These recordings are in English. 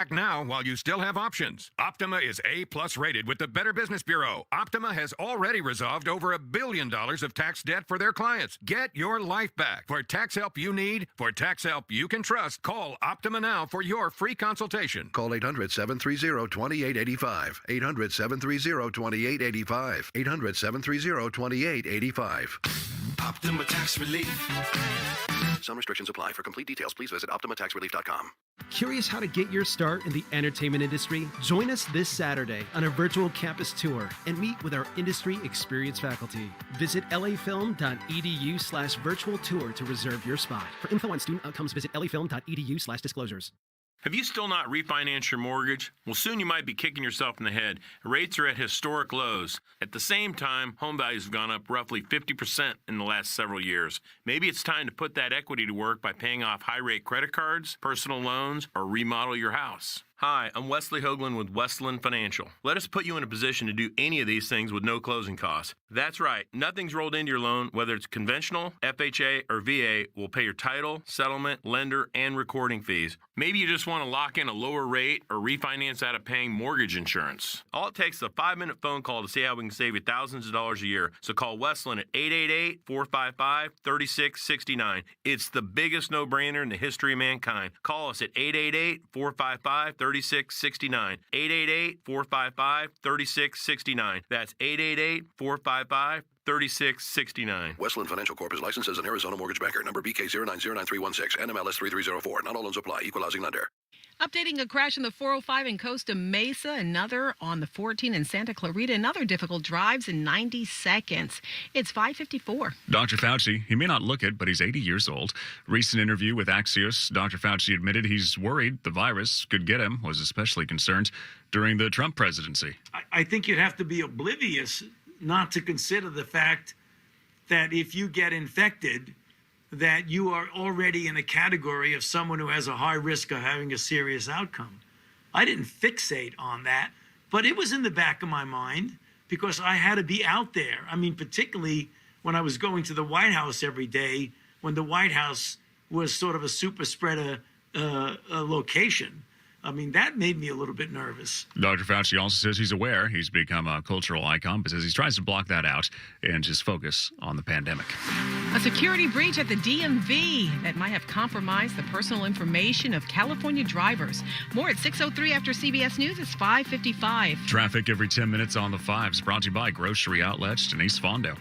Act now while you still have options. Optima is A-plus rated with the Better Business Bureau. Optima has already resolved over $1 billion of tax debt for their clients. Get your life back. For tax help you need, for tax help you can trust, call Optima now for your free consultation. Call 800-730-2885. 800-730-2885. 800-730-2885. Optima Tax Relief. Some restrictions apply. For complete details, please visit OptimaTaxRelief.com. Curious how to get your start in the entertainment industry? Join us this Saturday on a virtual campus tour and meet with our industry experienced faculty. Visit lafilm.edu/virtual tour to reserve your spot. For info on student outcomes, visit lafilm.edu/disclosures. Have you still not refinanced your mortgage? Well, soon you might be kicking yourself in the head. Rates are at historic lows. At the same time, home values have gone up roughly 50% in the last several years. Maybe it's time to put that equity to work by paying off high-rate credit cards, personal loans, or remodel your house. Hi, I'm Wesley Hoagland with Westland Financial. Let us put you in a position to do any of these things with no closing costs. That's right, nothing's rolled into your loan, whether it's conventional, FHA, or VA, will pay your title, settlement, lender, and recording fees. Maybe you just want to lock in a lower rate or refinance out of paying mortgage insurance. All it takes is a 5-minute phone call to see how we can save you thousands of dollars a year. So call Westland at 888-455-3669. It's the biggest no-brainer in the history of mankind. Call us at 888-455-3669. 888-455-3669. That's 888-455-3669. Westland Financial Corp is licensed as an Arizona mortgage banker. Number BK0909316. NMLS 3304. Not all loans apply. Equal housing lender. Updating a crash on the 405 in Costa Mesa, another on the 14 in Santa Clarita, another difficult drives in 90 seconds. It's 5:54. Dr. Fauci, he may not look it, but he's 80 years old. Recent interview with Axios, Dr. Fauci admitted he's worried the virus could get him, was especially concerned during the Trump presidency. I think you'd have to be oblivious not to consider the fact that if you get infected, that you are already in a category of someone who has a high risk of having a serious outcome. I didn't fixate on that, but it was in the back of my mind because I had to be out there. I mean, particularly when I was going to the White House every day, when the White House was sort of a super spreader location. I mean, that made me a little bit nervous. Dr. Fauci also says he's aware he's become a cultural icon, but says he tries to block that out and just focus on the pandemic. A security breach at the DMV that might have compromised the personal information of California drivers. More at 6:03 after CBS News. It's 5:55. Traffic every 10 minutes on the 5s, brought to you by Grocery Outlets. Denise Fondo.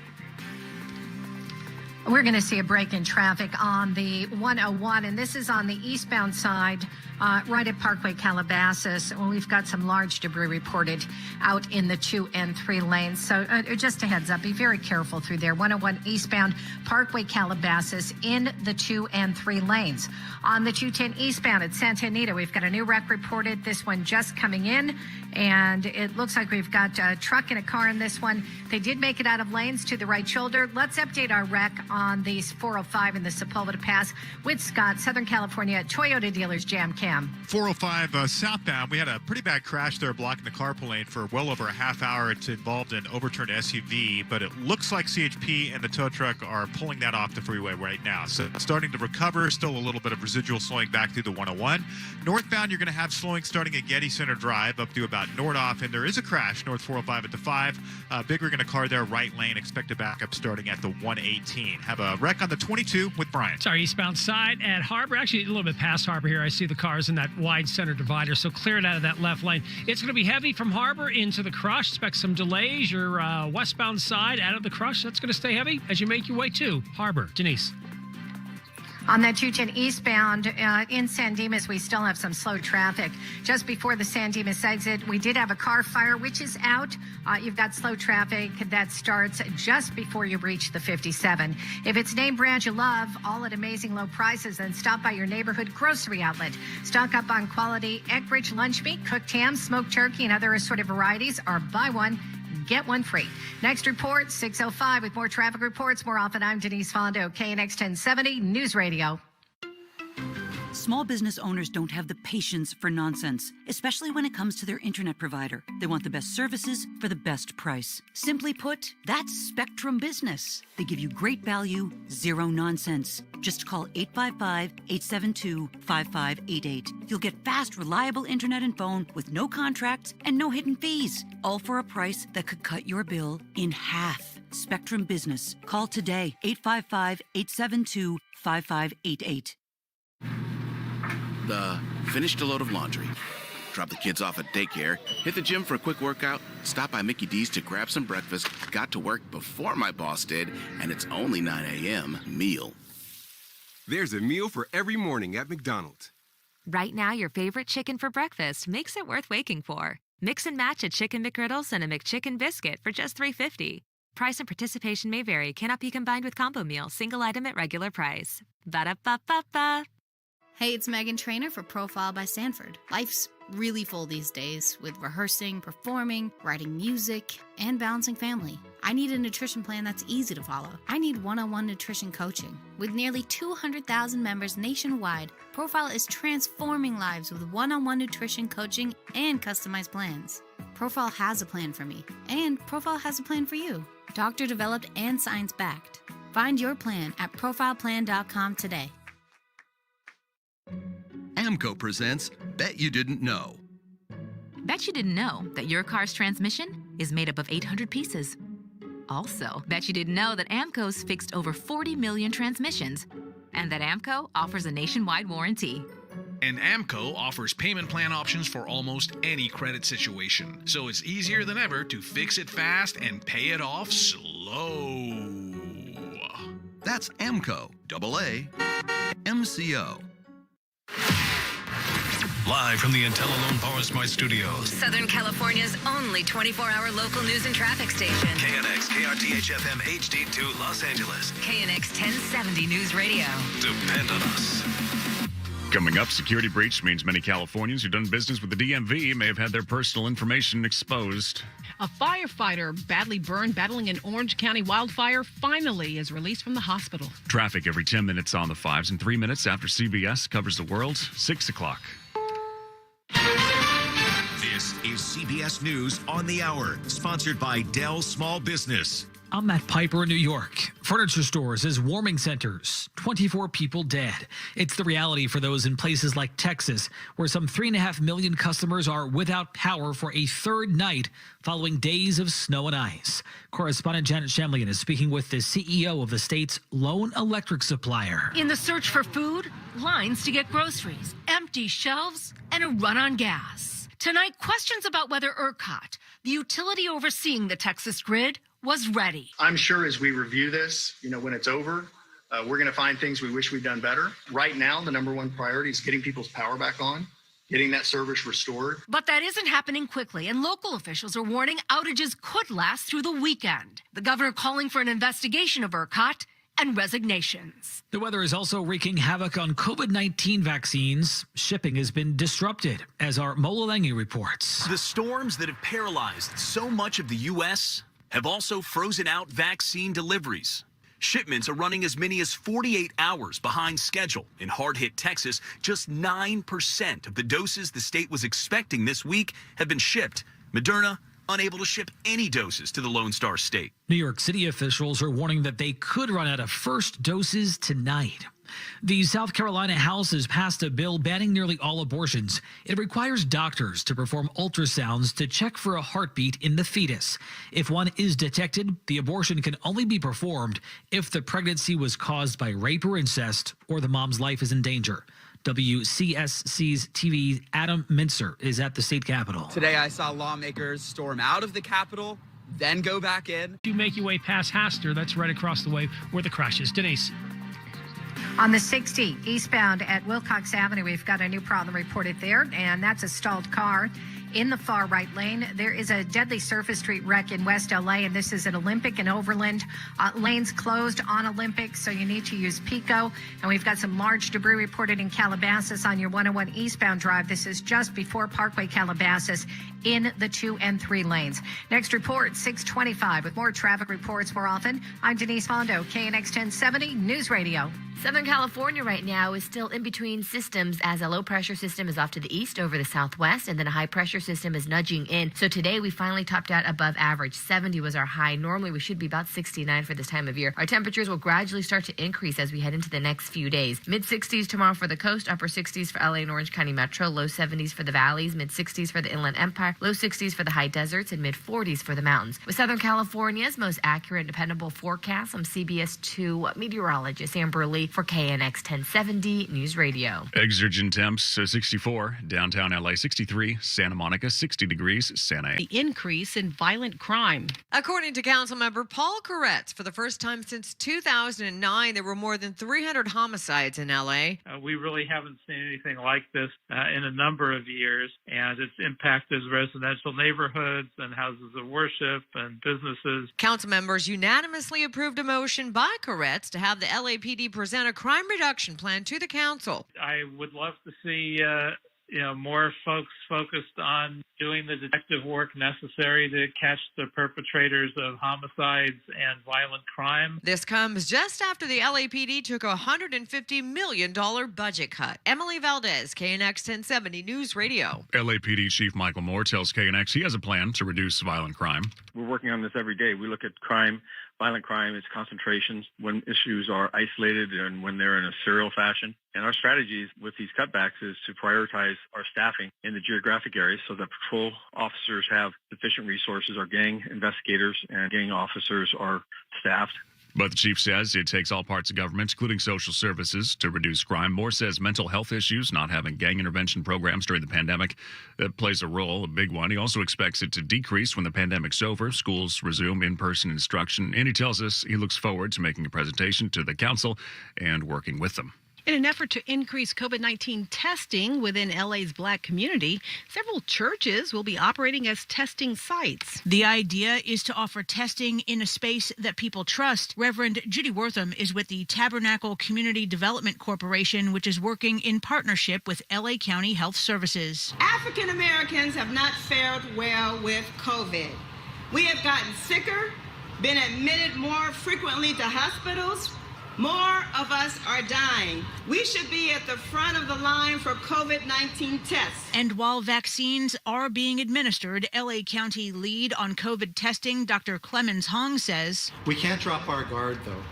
We're going to see a break in traffic on the 101, and this is on the eastbound side, right at Parkway Calabasas. We've got some large debris reported out in the 2 and 3 lanes. So just a heads up, be very careful through there. 101 eastbound, Parkway Calabasas in the 2 and 3 lanes. On the 210 eastbound at Santa Anita, we've got a new wreck reported. This one just coming in, and it looks like we've got a truck and a car in this one. They did make it out of lanes to the right shoulder. Let's update our wreck on the 405 in the Sepulveda Pass with Scott, Southern California Toyota Dealers Jam Cam. 405 southbound, we had a pretty bad crash there blocking the carpool lane for well over a half hour. It's involved an overturned SUV, but it looks like CHP and the tow truck are pulling that off the freeway right now. So it's starting to recover, still a little bit of residual slowing back through the 101. Northbound, you're going to have slowing starting at Getty Center Drive up to about Nordoff, and there is a crash north 405 at the 5. Big rig in a car there, right lane, expect a backup starting at the 118. Have a wreck on the 22 with Brian. Sorry, eastbound side at Harbor, actually a little bit past Harbor here. I see the cars in that wide center divider, so clear it out of that left lane. It's going to be heavy from Harbor into the Crush. Expect some delays. Your westbound side out of the Crush, that's going to stay heavy as you make your way to Harbor. Denise. On that 210 eastbound in San Dimas, we still have some slow traffic. Just before the San Dimas exit, we did have a car fire, which is out. You've got slow traffic that starts just before you reach the 57. If it's name brand you love, all at amazing low prices, then stop by your neighborhood grocery outlet. Stock up on quality egg rich lunch meat, cooked ham, smoked turkey, and other assorted varieties, or buy one, get one free. Next report, 6:05 with more traffic reports. More often, I'm Denise Fondo, KNX 1070 News Radio. Small business owners don't have the patience for nonsense, especially when it comes to their internet provider. They want the best services for the best price. Simply put, that's Spectrum Business. They give you great value, zero nonsense. Just call 855-872-5588. You'll get fast, reliable internet and phone with no contracts and no hidden fees, all for a price that could cut your bill in half. Spectrum Business. Call today, 855-872-5588. Finished a load of laundry. Drop the kids off at daycare, hit the gym for a quick workout, stop by Mickey D's to grab some breakfast, got to work before my boss did, and it's only 9 a.m. Meal. There's a meal for every morning at McDonald's. Right now, your favorite chicken for breakfast makes it worth waking for. Mix and match a Chicken McGriddles and a McChicken biscuit for just $3.50. Price and participation may vary. Cannot be combined with combo meal. Single item at regular price. Ba-da-ba-ba-ba. Hey, it's Megan Trainor for Profile by Sanford. Life's really full these days with rehearsing, performing, writing music, and balancing family. I need a nutrition plan that's easy to follow. I need one-on-one nutrition coaching. With nearly 200,000 members nationwide, Profile is transforming lives with one-on-one nutrition coaching and customized plans. Profile has a plan for me, and Profile has a plan for you. Doctor-developed and science-backed. Find your plan at profileplan.com today. AMCO presents Bet You Didn't Know. Bet you didn't know that your car's transmission is made up of 800 pieces. Also, bet you didn't know that AMCO's fixed over 40 million transmissions, and that AMCO offers a nationwide warranty. And AMCO offers payment plan options for almost any credit situation, so it's easier than ever to fix it fast and pay it off slow. That's AMCO, AA, MCO. Live from the IntelliLone PowerSmart Studios. Southern California's only 24-hour local news and traffic station. KNX, KRTH FM HD2 Los Angeles. KNX 1070 News Radio. Depend on us. Coming up, security breach means many Californians who've done business with the DMV may have had their personal information exposed. A firefighter badly burned battling an Orange County wildfire finally is released from the hospital. Traffic every 10 minutes on the 5s and 3 minutes after CBS covers the world, 6 o'clock. This is CBS News on the Hour, sponsored by Dell Small Business. I'm Matt Piper in New York. Furniture stores as warming centers, 24 people dead. It's the reality for those in places like Texas, where some 3.5 million customers are without power for a third night following days of snow and ice. Correspondent Janet Shamlian is speaking with the CEO of the state's lone electric supplier. In the search for food, lines to get groceries, empty shelves, and a run on gas. Tonight, questions about whether ERCOT, the utility overseeing the Texas grid, was ready. I'm sure as we review this, when it's over, we're going to find things we wish we'd done better. Right now, the number one priority is getting people's power back on, getting that service restored. But that isn't happening quickly, and local officials are warning outages could last through the weekend. The governor calling for an investigation of ERCOT and resignations. The weather is also wreaking havoc on COVID-19 vaccines. Shipping has been disrupted, as our Mola reports. The storms that have paralyzed so much of the U.S. have also frozen out vaccine deliveries. Shipments are running as many as 48 hours behind schedule. In hard-hit Texas, just 9% of the doses the state was expecting this week have been shipped. Moderna unable to ship any doses to the Lone Star State. New York City officials are warning that they could run out of first doses tonight. The South Carolina House has passed a bill banning nearly all abortions. It requires doctors to perform ultrasounds to check for a heartbeat in the fetus. If one is detected, the abortion can only be performed if the pregnancy was caused by rape or incest or the mom's life is in danger. WCSC's TV Adam Mintzer is at the state capitol. Today I saw lawmakers storm out of the Capitol, then go back in. You make your way past Hastor, that's right across the way where the crash is. Denise. On the 60 eastbound at Wilcox Avenue, we've got a new problem reported there, and that's a stalled car in the far right lane. There is a deadly surface street wreck in West LA, and this is at Olympic and Overland. Lanes closed on Olympic, so you need to use Pico. And we've got some large debris reported in Calabasas on your 101 eastbound drive. This is just before Parkway Calabasas in the 2 and 3 lanes. Next report, 6:25 with more traffic reports more often. I'm Denise Fondo, KNX 1070 News Radio. Southern California right now is still in between systems as a low-pressure system is off to the east over the southwest, and then a high-pressure system is nudging in. So today we finally topped out above average. 70 was our high. Normally we should be about 69 for this time of year. Our temperatures will gradually start to increase as we head into the next few days. Mid-60s tomorrow for the coast, upper 60s for LA and Orange County Metro, low 70s for the valleys, mid-60s for the Inland Empire, low 60s for the high deserts, and mid-40s for the mountains. With Southern California's most accurate and dependable forecast, I'm CBS 2 meteorologist Amber Lee for KNX 1070 News Radio. Exergent temps 64, downtown LA 63, Santa Monica 60 degrees, Santa. The increase in violent crime. According to Councilmember Paul Koretz, for the first time since 2009, there were more than 300 homicides in LA. We really haven't seen anything like this in a number of years, and it's impacted residential neighborhoods and houses of worship and businesses. Council members unanimously approved a motion by Koretz to have the LAPD present a crime reduction plan to the council. I would love to see more folks focused on doing the detective work necessary to catch the perpetrators of homicides and violent crime. This comes just after the LAPD took a $150 million budget cut. Emily Valdez, KNX 1070 News Radio. LAPD Chief Michael Moore tells KNX he has a plan to reduce violent crime. We're working on this every day. We look at crime, violent crime, its concentrations, when issues are isolated and when they're in a serial fashion. And our strategies with these cutbacks is to prioritize our staffing in the geographic areas so that patrol officers have sufficient resources, our gang investigators and gang officers are staffed. But the chief says it takes all parts of government, including social services, to reduce crime. Moore says mental health issues, not having gang intervention programs during the pandemic, that plays a role, a big one. He also expects it to decrease when the pandemic's over, schools resume in-person instruction, and he tells us he looks forward to making a presentation to the council and working with them. In an effort to increase COVID-19 testing within LA's Black community, several churches will be operating as testing sites. The idea is to offer testing in a space that people trust. Reverend Judy Wortham is with the Tabernacle Community Development Corporation, which is working in partnership with LA County Health Services. African Americans have not fared well with COVID. We have gotten sicker, been admitted more frequently to hospitals. More of us are dying. We should be at the front of the line for COVID-19 tests. And while vaccines are being administered, LA County lead on COVID testing, Dr. Clemens Hong says, we can't drop our guard, though.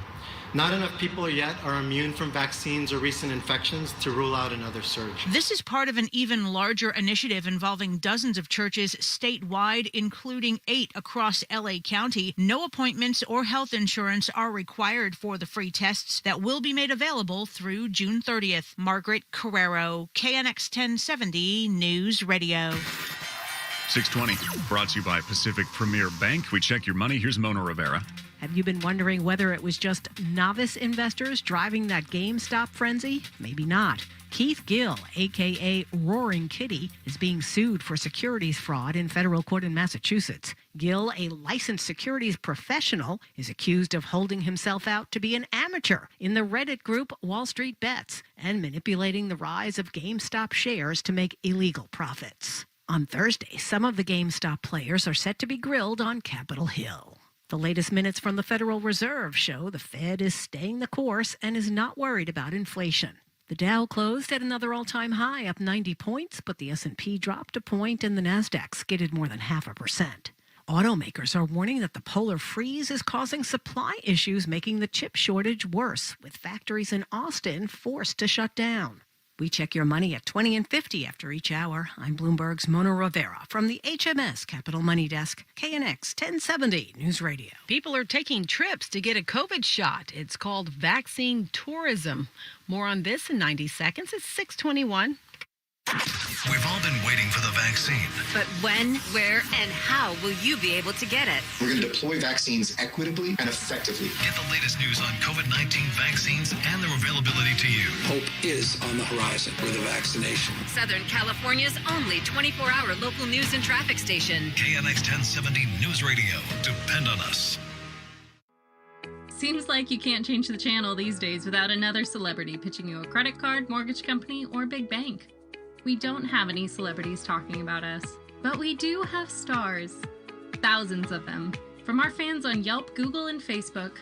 Not enough people yet are immune from vaccines or recent infections to rule out another surge. This is part of an even larger initiative involving dozens of churches statewide, including 8 across LA County. No appointments or health insurance are required for the free tests that will be made available through June 30th. Margaret Carrero, KNX 1070 News Radio. 620, brought to you by Pacific Premier Bank. We check your money. Here's Mona Rivera. Have you been wondering whether it was just novice investors driving that GameStop frenzy? Maybe not. Keith Gill, a.k.a. Roaring Kitty, is being sued for securities fraud in federal court in Massachusetts. Gill, a licensed securities professional, is accused of holding himself out to be an amateur in the Reddit group Wall Street Bets and manipulating the rise of GameStop shares to make illegal profits. On Thursday, some of the GameStop players are set to be grilled on Capitol Hill. The latest minutes from the Federal Reserve show the Fed is staying the course and is not worried about inflation. The Dow closed at another all-time high, up 90 points, but the S&P dropped a point and the Nasdaq skidded more than 0.5%. Automakers are warning that the polar freeze is causing supply issues, making the chip shortage worse, with factories in Austin forced to shut down. We check your money at 20 and 50 after each hour. I'm Bloomberg's Mona Rivera from the HMS Capital Money Desk, KNX 1070 News Radio. People are taking trips to get a COVID shot. It's called vaccine tourism. More on this in 90 seconds. It's 6:21. We've all been waiting for the vaccine. But when, where, and how will you be able to get it? We're going to deploy vaccines equitably and effectively. Get the latest news on COVID-19 vaccines and their availability to you. Hope is on the horizon with a vaccination. Southern California's only 24-hour local news and traffic station. KNX 1070 News Radio. Depend on us. Seems like you can't change the channel these days without another celebrity pitching you a credit card, mortgage company, or big bank. We don't have any celebrities talking about us, but we do have stars. Thousands of them. From our fans on Yelp, Google, and Facebook.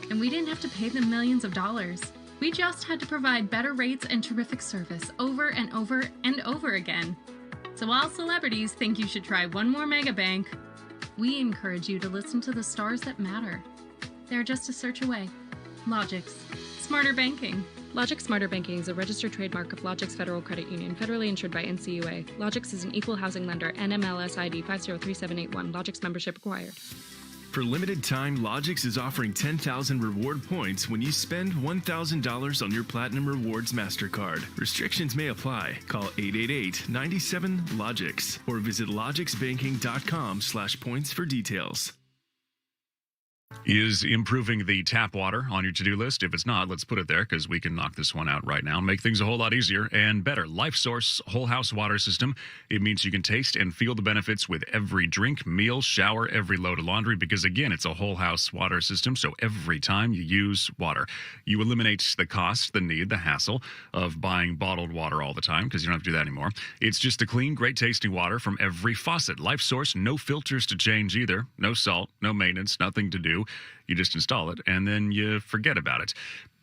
And we didn't have to pay them millions of dollars. We just had to provide better rates and terrific service over and over and over again. So while celebrities think you should try one more mega bank, we encourage you to listen to the stars that matter. They're just a search away. Logix. Smarter banking. Logix Smarter Banking is a registered trademark of Logix Federal Credit Union, federally insured by NCUA. Logix is an equal housing lender, NMLS ID 503781. Logix membership required. For limited time, Logix is offering 10,000 reward points when you spend $1,000 on your Platinum Rewards MasterCard. Restrictions may apply. Call 888-97-LOGIX or visit logixbanking.com/points for details. Is improving the tap water on your to-do list? If it's not, let's put it there because we can knock this one out right now. Make things a whole lot easier and better. LifeSource Whole House Water System. It means you can taste and feel the benefits with every drink, meal, shower, every load of laundry because, again, it's a whole house water system, so every time you use water, you eliminate the cost, the need, the hassle of buying bottled water all the time because you don't have to do that anymore. It's just a clean, great-tasting water from every faucet. LifeSource, no filters to change either. No salt, no maintenance, nothing to do. You just install it, and then you forget about it.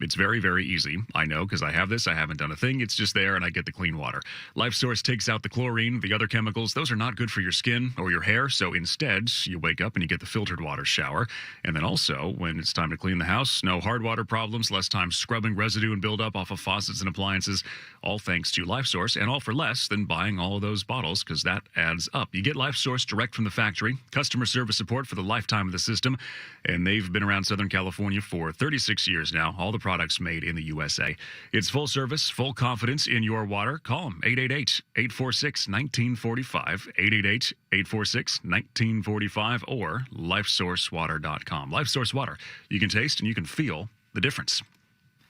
It's very, very easy. I know because I have this. I haven't done a thing. It's just there, and I get the clean water. LifeSource takes out the chlorine, the other chemicals. Those are not good for your skin or your hair, so instead, you wake up and you get the filtered water shower. And then also, when it's time to clean the house, no hard water problems, less time scrubbing residue and buildup off of faucets and appliances, all thanks to LifeSource, and all for less than buying all of those bottles because that adds up. You get LifeSource direct from the factory, customer service support for the lifetime of the system, and they've been around Southern California for 36 years now. All the products made in the USA. It's full service, full confidence in your water. Call them 888-846-1945, 888-846-1945, or lifesourcewater.com. LifeSource Water. You can taste and you can feel the difference.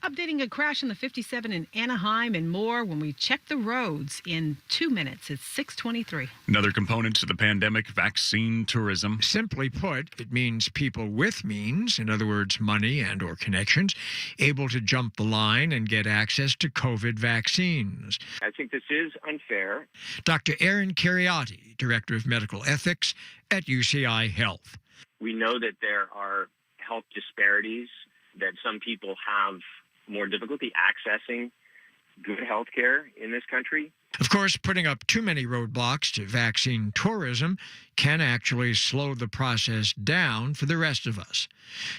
Updating a crash on the 57 in Anaheim and more when we check the roads in 2 minutes. It's 6:23. Another component to the pandemic, vaccine tourism. Simply put, it means people with means, in other words, money and or connections, able to jump the line and get access to COVID vaccines. I think this is unfair. Dr. Aaron Cariotti, Director of Medical Ethics at UCI Health. We know that there are health disparities, that some people have more difficulty accessing good health care in this country. Of course, putting up too many roadblocks to vaccine tourism can actually slow the process down for the rest of us.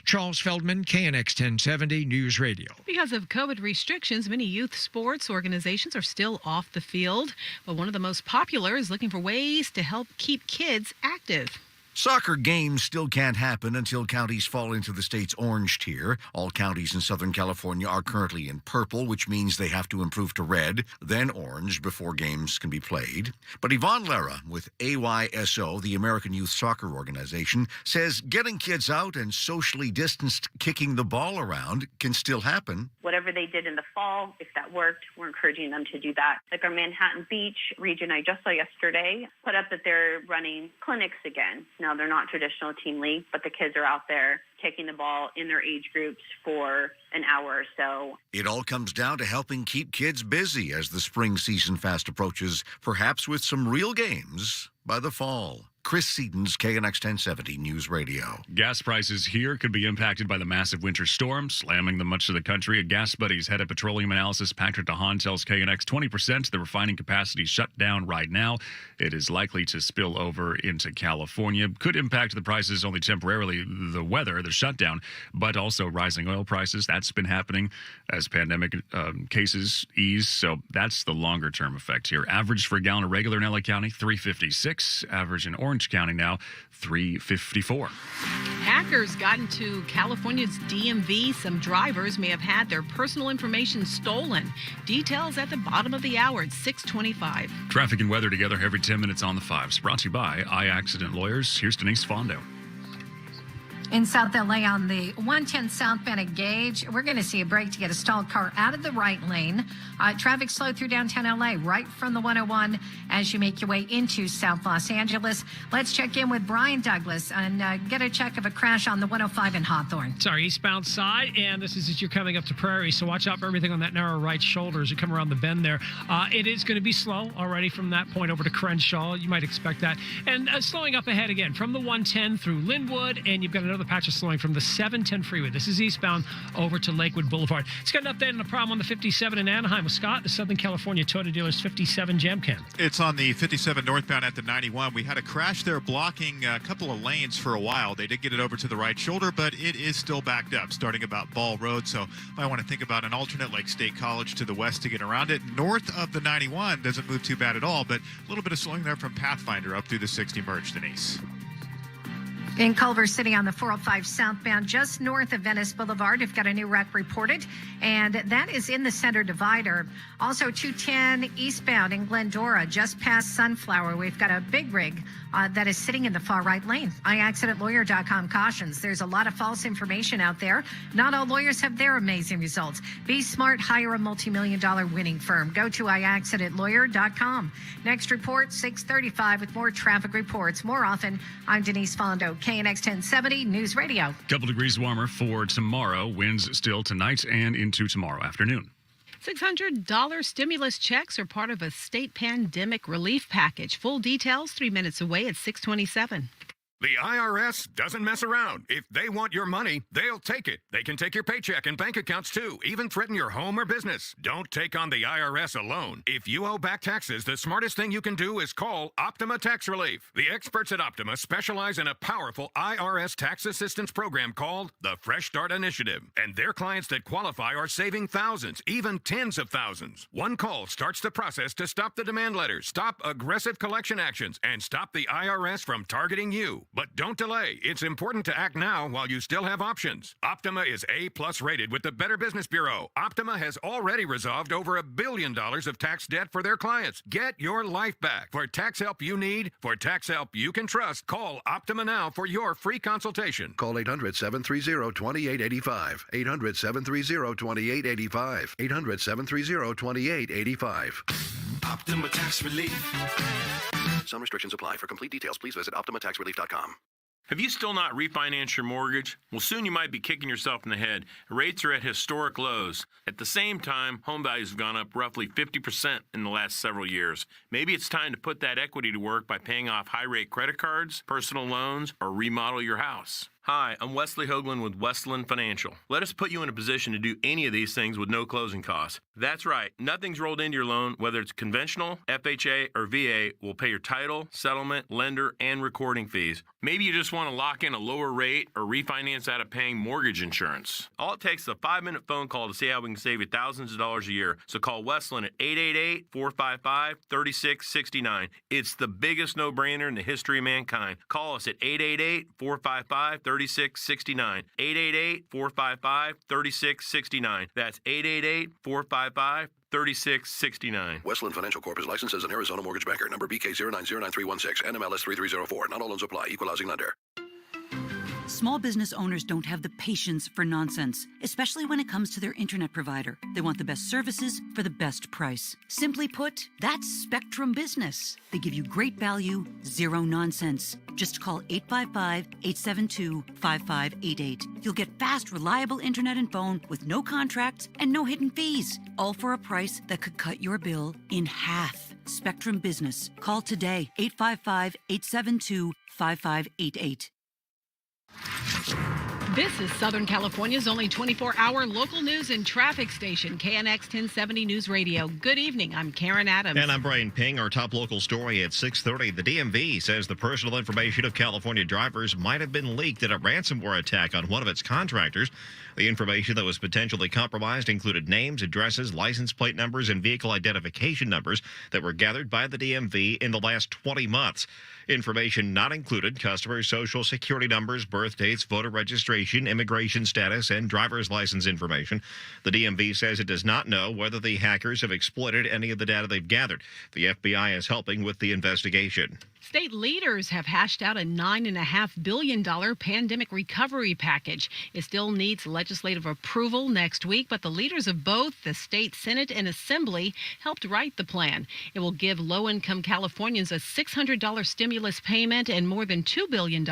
Charles Feldman, KNX 1070 News Radio. Because of COVID restrictions, many youth sports organizations are still off the field, but one of the most popular is looking for ways to help keep kids active. Soccer games still can't happen until counties fall into the state's orange tier. All counties in Southern California are currently in purple, which means they have to improve to red, then orange before games can be played. But Yvonne Lara with AYSO, the American Youth Soccer Organization, says getting kids out and socially distanced kicking the ball around can still happen. Whatever they did in the fall, if that worked, we're encouraging them to do that. Like our Manhattan Beach region I just saw yesterday put up that they're running clinics again. Now, they're not traditional teen league, but the kids are out there kicking the ball in their age groups for an hour or so. It all comes down to helping keep kids busy as the spring season fast approaches, perhaps with some real games by the fall. Chris Seaton's KNX 1070 News Radio. Gas prices here could be impacted by the massive winter storm, slamming much of the country. A Gas Buddies head of petroleum analysis, Patrick DeHaan, tells KNX 20% the refining capacity shut down right now. It is likely to spill over into California. Could impact the prices only temporarily. The weather, the shutdown, but also rising oil prices. That's been happening as pandemic cases ease. So that's the longer term effect here. Average for a gallon of regular in LA County, $3.56. Average in Orange County now, $3.54. Hackers got into California's DMV. Some drivers may have had their personal information stolen. Details at the bottom of the hour at 6:25. Traffic and weather together every 10 minutes on the 5s. Brought to you by iAccident Lawyers. Here's Denise Fondo. In South LA on the 110 southbound at Gage, we're going to see a break to get a stalled car out of the right lane. Traffic slow through downtown LA right from the 101 as you make your way into South Los Angeles. Let's check in with Brian Douglas and get a check of a crash on the 105 in Hawthorne. It's our eastbound side, and this is as you're coming up to Prairie, so watch out for everything on that narrow right shoulder as you come around the bend there. It is going to be slow already from that point over to Crenshaw. You might expect that. And slowing up ahead again from the 110 through Linwood, and you've got another patch of slowing from the 710 freeway. This is eastbound over to Lakewood Boulevard. It's got an update on the problem on the 57 in Anaheim with Scott, the Southern California Toyota dealer's 57 Jam Cam. It's on the 57 northbound at the 91. We had a crash there blocking a couple of lanes for a while. They did get it over to the right shoulder, but it is still backed up starting about Ball Road. So I want to think about an alternate like State College to the west to get around it. North of the 91 doesn't move too bad at all, but a little bit of slowing there from Pathfinder up through the 60 merge, Denise. In Culver City on the 405 southbound, just north of Venice Boulevard, we've got a new wreck reported, and that is in the center divider. Also, 210 eastbound in Glendora, just past Sunflower, we've got a big rig that is sitting in the far right lane. iAccidentLawyer.com cautions there's a lot of false information out there. Not all lawyers have their amazing results. Be smart, hire a multi-million-dollar winning firm. Go to iAccidentLawyer.com. Next report, 6:35 with more traffic reports. More often, I'm Denise Fondo, KNX 1070 News Radio. Couple degrees warmer for tomorrow. Winds still tonight and into tomorrow afternoon. $600 stimulus checks are part of a state pandemic relief package. Full details 3 minutes away at 6:27. The IRS doesn't mess around. If they want your money, they'll take it. They can take your paycheck and bank accounts too, even threaten your home or business. Don't take on the IRS alone. If you owe back taxes, the smartest thing you can do is call Optima Tax Relief. The experts at Optima specialize in a powerful IRS tax assistance program called the Fresh Start Initiative. And their clients that qualify are saving thousands, even tens of thousands. One call starts the process to stop the demand letters, stop aggressive collection actions, and stop the IRS from targeting you. But don't delay. It's important to act now while you still have options. Optima is A+ rated with the Better Business Bureau. Optima has already resolved over $1 billion of tax debt for their clients. Get your life back. For tax help you need, for tax help you can trust, call Optima now for your free consultation. Call 800-730-2885. 800-730-2885. 800-730-2885. Optima Tax Relief. Some restrictions apply. For complete details, please visit OptimaTaxRelief.com. Have you still not refinanced your mortgage? Well, soon you might be kicking yourself in the head. Rates are at historic lows. At the same time, home values have gone up roughly 50% in the last several years. Maybe it's time to put that equity to work by paying off high-rate credit cards, personal loans, or remodel your house. Hi, I'm Wesley Hoagland with Westland Financial. Let us put you in a position to do any of these things with no closing costs. That's right, nothing's rolled into your loan, whether it's conventional, FHA, or VA. We'll pay your title, settlement, lender, and recording fees. Maybe you just want to lock in a lower rate or refinance out of paying mortgage insurance. All it takes is a 5-minute phone call to see how we can save you thousands of dollars a year. So call Westland at 888-455-3669. It's the biggest no-brainer in the history of mankind. Call us at 888-455-3669. 888-455-3669. That's 888-455-3669. Westland Financial Corp is licensed as an Arizona mortgage banker. Number BK0909316. NMLS 3304. Not all loans apply. Equal housing lender. Small business owners don't have the patience for nonsense, especially when it comes to their internet provider. They want the best services for the best price. Simply put, that's Spectrum Business. They give you great value, zero nonsense. Just call 855-872-5588. You'll get fast, reliable internet and phone with no contracts and no hidden fees, all for a price that could cut your bill in half. Spectrum Business. Call today, 855-872-5588. This is Southern California's only 24-hour local news and traffic station, KNX 1070 News Radio. Good evening. I'm Karen Adams. And I'm Brian Ping. Our top local story at 6:30. The DMV says the personal information of California drivers might have been leaked in a ransomware attack on one of its contractors. The information that was potentially compromised included names, addresses, license plate numbers, and vehicle identification numbers that were gathered by the DMV in the last 20 months. Information not included customers' social security numbers, birth dates, voter registration, immigration status, and driver's license information. The DMV says it does not know whether the hackers have exploited any of the data they've gathered. The FBI is helping with the investigation. State leaders have hashed out a $9.5 billion pandemic recovery package. It still needs legislative approval next week, but the leaders of both the state Senate and Assembly helped write the plan. It will give low-income Californians a $600 stimulus payment, and more than $2 billion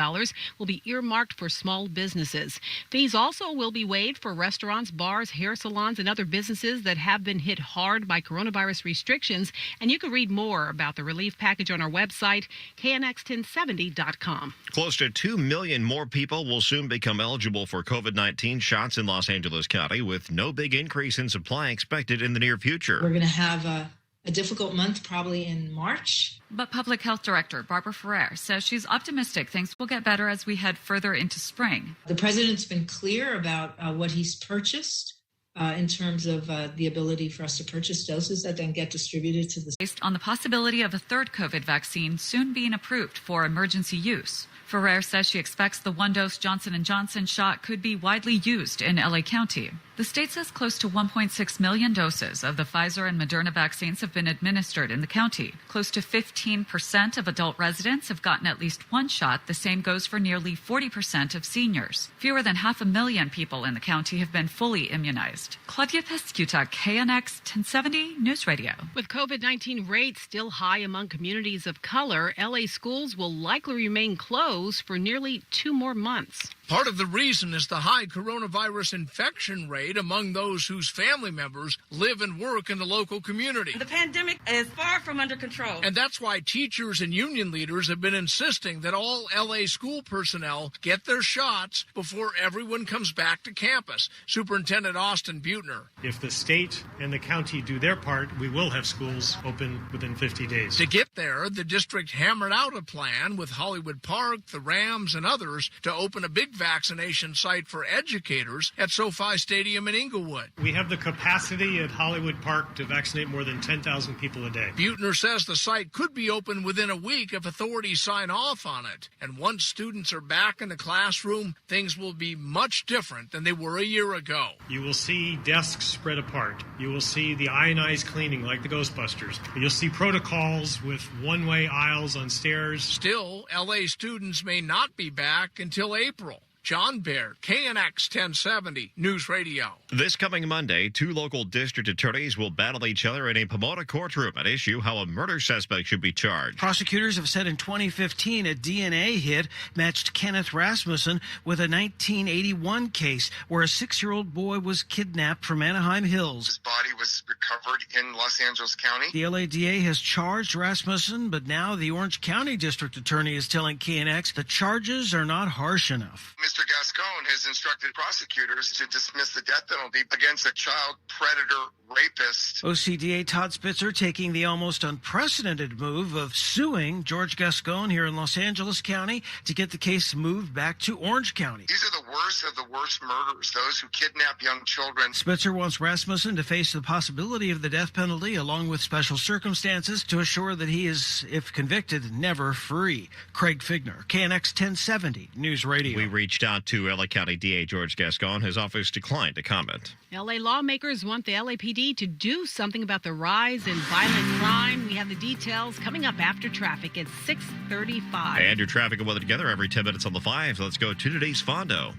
will be earmarked for small businesses. Fees also will be waived for restaurants, bars, hair salons, and other businesses that have been hit hard by coronavirus restrictions. And you can read more about the relief package on our website, KNX1070.com. Close to 2 million more people will soon become eligible for COVID-19 shots in Los Angeles County, with no big increase in supply expected in the near future. We're going to have a difficult month probably in March. But Public Health Director Barbara Ferrer says she's optimistic things will get better as we head further into spring. The president's been clear about what he's purchased. In terms of the ability for us to purchase doses that then get distributed to the... Based on the possibility of a third COVID vaccine soon being approved for emergency use. Ferrer says she expects the one-dose Johnson & Johnson shot could be widely used in LA County. The state says close to 1.6 million doses of the Pfizer and Moderna vaccines have been administered in the county. Close to 15% of adult residents have gotten at least one shot. The same goes for nearly 40% of seniors. Fewer than 500,000 people in the county have been fully immunized. Claudia Pescuta, KNX 1070 News Radio. With COVID-19 rates still high among communities of color, LA schools will likely remain closed for nearly 2 more months. Part of the reason is the high coronavirus infection rate among those whose family members live and work in the local community. The pandemic is far from under control. And that's why teachers and union leaders have been insisting that all LA school personnel get their shots before everyone comes back to campus. Superintendent Austin Butner. If the state and the county do their part, we will have schools open within 50 days. To get there, the district hammered out a plan with Hollywood Park, the Rams, and others to open a big vaccination site for educators at SoFi Stadium in Inglewood. We have the capacity at Hollywood Park to vaccinate more than 10,000 people a day. Butner says the site could be open within a week if authorities sign off on it. And once students are back in the classroom, things will be much different than they were a year ago. You will see desks spread apart. You will see the ionized cleaning like the Ghostbusters. You'll see protocols with one-way aisles on stairs. Still, LA students may not be back until April. John Baird, KNX 1070 News Radio. This coming Monday, 2 local district attorneys will battle each other in a Pomona courtroom at issue how a murder suspect should be charged. Prosecutors have said in 2015 a DNA hit matched Kenneth Rasmussen with a 1981 case where a 6-year-old boy was kidnapped from Anaheim Hills. His body was recovered in Los Angeles County. The LADA has charged Rasmussen, but now the Orange County District Attorney is telling KNX the charges are not harsh enough. Mr. Gascon has instructed prosecutors to dismiss the death penalty against a child predator rapist. OCDA Todd Spitzer taking the almost unprecedented move of suing George Gascon here in Los Angeles County to get the case moved back to Orange County. These are the worst of the worst murderers, those who kidnap young children. Spitzer wants Rasmussen to face the possibility of the death penalty along with special circumstances to assure that he is, if convicted, never free. Craig Figner, KNX 1070 News Radio. We reached out to LA County DA George Gascon. His office declined to comment. LA lawmakers want the LAPD to do something about the rise in violent crime. We have the details coming up after traffic at 6:35. And your traffic and weather together every 10 minutes on the 5. So let's go to today's Fondo.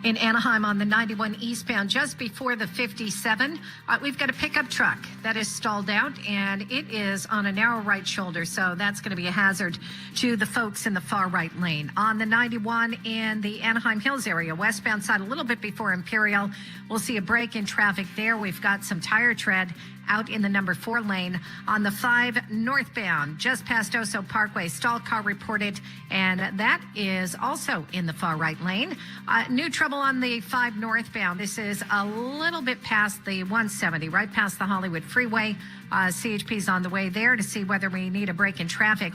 In Anaheim on the 91 eastbound, just before the 57, we've got a pickup truck that is stalled out, and it is on a narrow right shoulder, so that's going to be a hazard to the folks in the far right lane. On the 91 in the Anaheim Hills area, westbound side, a little bit before Imperial, we'll see a break in traffic there. We've got some tire tread out in the number 4 lane. On the 5 northbound, just past Oso Parkway, stalled car reported, and that is also in the far right lane. New trouble on the 5 northbound. This is a little bit past the 170, right past the Hollywood Freeway. CHP's on the way there to see whether we need a break in traffic,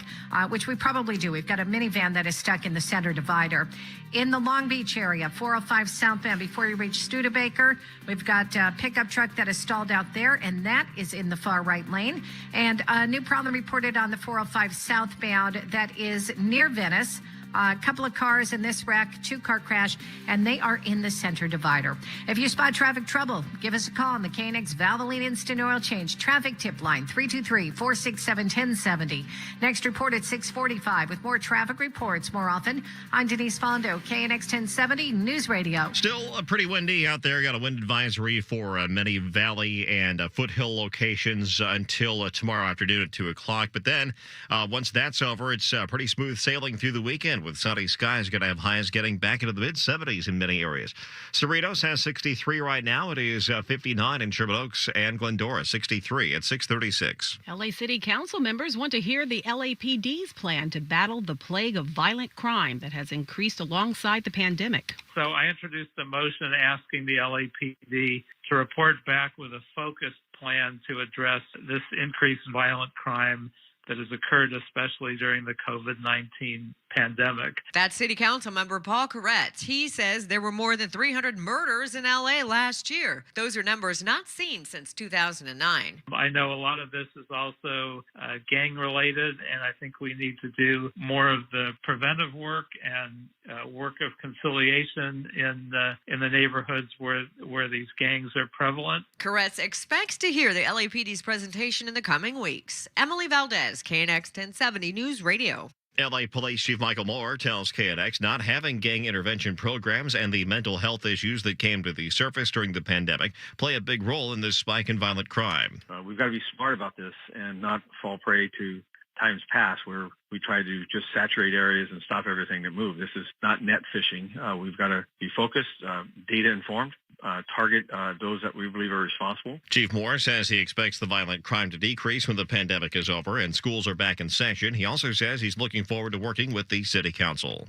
which we probably do. We've got a minivan that is stuck in the center divider. In the Long Beach area, 405 southbound, before you reach Studebaker, we've got a pickup truck that is stalled out there, and that is in the far right lane. And a new problem reported on the 405 southbound that is near Venice. A couple of cars in this wreck, 2-car crash, and they are in the center divider. If you spot traffic trouble, give us a call on the KNX Valvoline Instant Oil Change traffic tip line, 323-467-1070. Next report at 6:45 with more traffic reports more often. I'm Denise Fondo, KNX 1070 News Radio. Still pretty windy out there. Got a wind advisory for many valley and foothill locations until tomorrow afternoon at 2 o'clock. But then once that's over, it's pretty smooth sailing through the weekend with sunny skies. Going to have highs getting back into the mid-70s in many areas. Cerritos has 63 right now. It is 59 in Sherman Oaks and Glendora, 63 at 6:36. LA City Council members want to hear the LAPD's plan to battle the plague of violent crime that has increased alongside the pandemic. So I introduced a motion asking the LAPD to report back with a focused plan to address this increase in violent crime that has occurred, especially during the COVID-19 pandemic. That's City Council member Paul Corrett. He says there were more than 300 murders in LA last year. Those are numbers not seen since 2009. I know a lot of this is also gang-related, and I think we need to do more of the preventive work and work of conciliation in the neighborhoods where these gangs are prevalent. Corrett expects to hear the LAPD's presentation in the coming weeks. Emily Valdez, KNX 1070 News Radio. LA Police Chief Michael Moore tells KNX not having gang intervention programs and the mental health issues that came to the surface during the pandemic play a big role in this spike in violent crime. We've got to be smart about this and not fall prey to times past where we try to just saturate areas and stop everything that moves. This is not net fishing. We've got to be focused, data informed, target those that we believe are responsible. Chief Moore says he expects the violent crime to decrease when the pandemic is over and schools are back in session. He also says he's looking forward to working with the city council.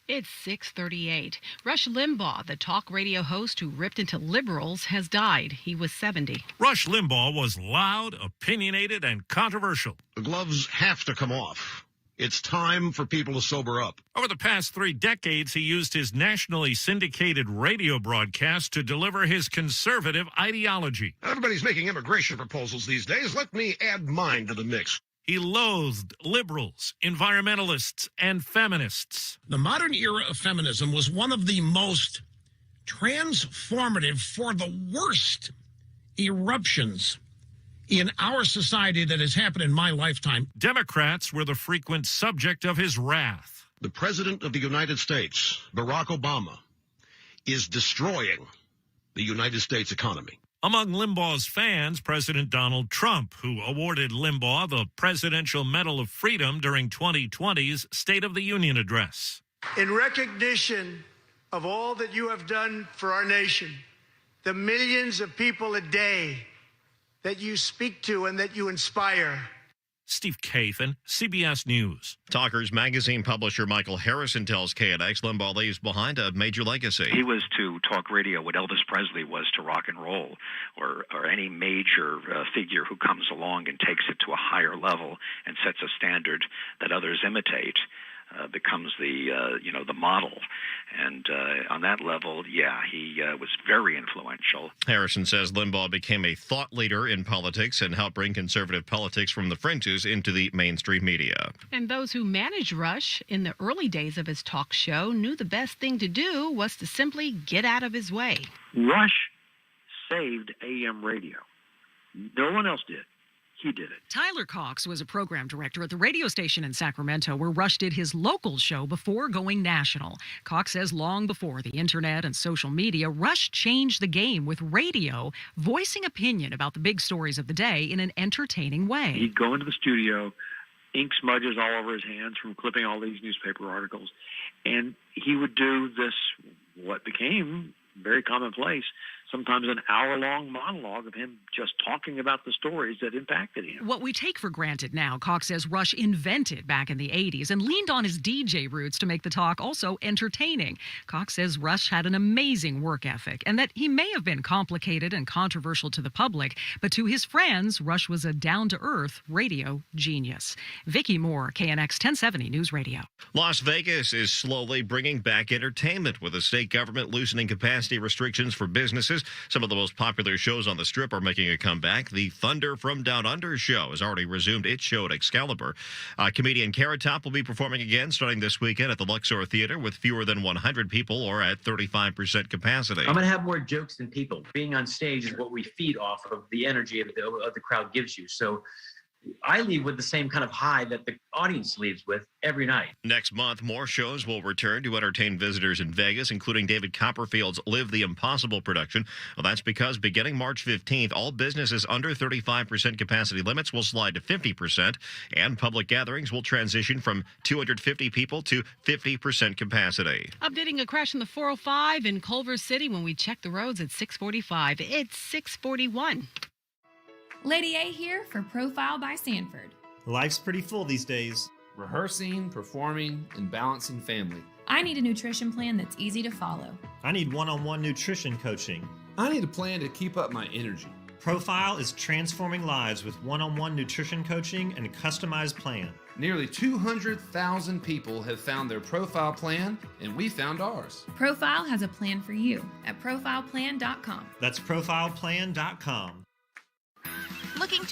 It's 6:38. Rush Limbaugh, the talk radio host who ripped into liberals, has died. He was 70. Rush Limbaugh was loud, opinionated, and controversial. The gloves have to come off. It's time for people to sober up. Over the past 3 decades, he used his nationally syndicated radio broadcast to deliver his conservative ideology. Everybody's making immigration proposals these days. Let me add mine to the mix. He loathed liberals, environmentalists, and feminists. The modern era of feminism was one of the most transformative for the worst eruptions in our society that has happened in my lifetime. Democrats were the frequent subject of his wrath. The President of the United States, Barack Obama, is destroying the United States economy. Among Limbaugh's fans, President Donald Trump, who awarded Limbaugh the Presidential Medal of Freedom during 2020's State of the Union address. In recognition of all that you have done for our nation, the millions of people a day that you speak to and that you inspire. Steve Kathan, CBS News. Talkers Magazine publisher Michael Harrison tells KNX Limbaugh leaves behind a major legacy. He was to talk radio what Elvis Presley was to rock and roll, or any major figure who comes along and takes it to a higher level and sets a standard that others imitate. Becomes the model, and on that level, he was very influential. Harrison says Limbaugh became a thought leader in politics and helped bring conservative politics from the fringes into the mainstream media. And those who managed Rush in the early days of his talk show knew the best thing to do was to simply get out of his way. Rush saved AM radio. No one else did. He did it. Tyler Cox was a program director at the radio station in Sacramento where Rush did his local show before going national. Cox says long before the internet and social media, Rush changed the game with radio, voicing opinion about the big stories of the day in an entertaining way. He'd go into the studio, ink smudges all over his hands from clipping all these newspaper articles, and he would do this, what became very commonplace, sometimes an hour-long monologue of him just talking about the stories that impacted him. What we take for granted now, Cox says Rush invented back in the 80s and leaned on his DJ roots to make the talk also entertaining. Cox says Rush had an amazing work ethic and that he may have been complicated and controversial to the public, but to his friends, Rush was a down-to-earth radio genius. Vicki Moore, KNX 1070 News Radio. Las Vegas is slowly bringing back entertainment with the state government loosening capacity restrictions for businesses. Some of the most popular shows on the Strip are making a comeback. The Thunder from Down Under show has already resumed its show at Excalibur. Comedian Carrot Top will be performing again starting this weekend at the Luxor Theater with fewer than 100 people or at 35% capacity. I'm going to have more jokes than people. Being on stage is what we feed off of, the energy of the crowd gives you. So I leave with the same kind of high that the audience leaves with every night. Next month, more shows will return to entertain visitors in Vegas, including David Copperfield's Live the Impossible production. Well, that's because beginning March 15th, all businesses under 35% capacity limits will slide to 50%, and public gatherings will transition from 250 people to 50% capacity. Updating a crash in the 405 in Culver City when we check the roads at 6:45. It's 6:41. Lady A here for Profile by Sanford. Life's pretty full these days. Rehearsing, performing, and balancing family. I need a nutrition plan that's easy to follow. I need one-on-one nutrition coaching. I need a plan to keep up my energy. Profile is transforming lives with one-on-one nutrition coaching and a customized plan. Nearly 200,000 people have found their Profile plan, and we found ours. Profile has a plan for you at profileplan.com. That's profileplan.com. Looking to